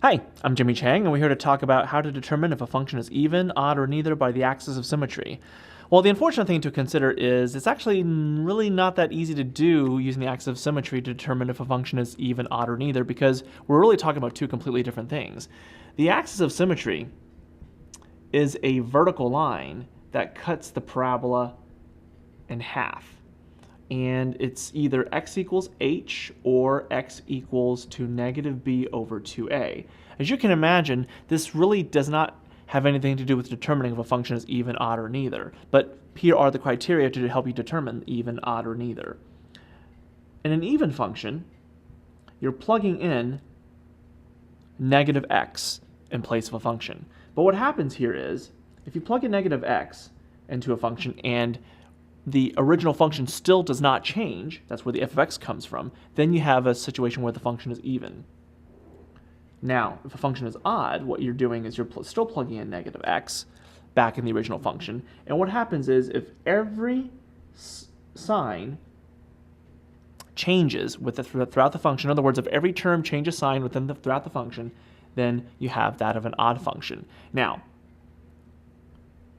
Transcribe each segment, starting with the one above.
Hi, I'm Jimmy Chang, and we're here to talk about how to determine if a function is even, odd, or neither by the axis of symmetry. Well, the unfortunate thing to consider is it's actually really not that easy to do using the axis of symmetry to determine if a function is even, odd, or neither, because we're really talking about two completely different things. The axis of symmetry is a vertical line that cuts the parabola in half. And it's either x equals h or x equals to negative b over 2a. As you can imagine, this really does not have anything to do with determining if a function is even, odd, or neither. But here are the criteria to help you determine even, odd, or neither. In an even function, you're plugging in negative x in place of a function. But what happens here is, if you plug in negative x into a function and the original function still does not change, that's where the f of x comes from, then you have a situation where the function is even. Now, if a function is odd, what you're doing is you're still plugging in negative x back in the original function, and what happens is if every sign changes throughout the function, in other words, if every term changes sign throughout the function, then you have that of an odd function. Now,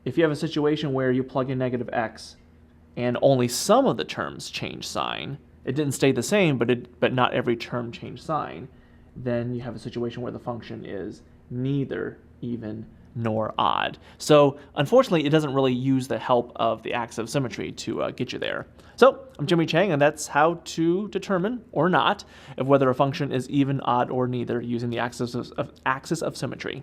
if you have a situation where you plug in negative x and only some of the terms change sign, it didn't stay the same, but not every term changed sign, then you have a situation where the function is neither even nor odd. So unfortunately, it doesn't really use the help of the axis of symmetry to get you there. So I'm Jimmy Chang, and that's how to determine, or not, if whether a function is even, odd, or neither using the axis of symmetry.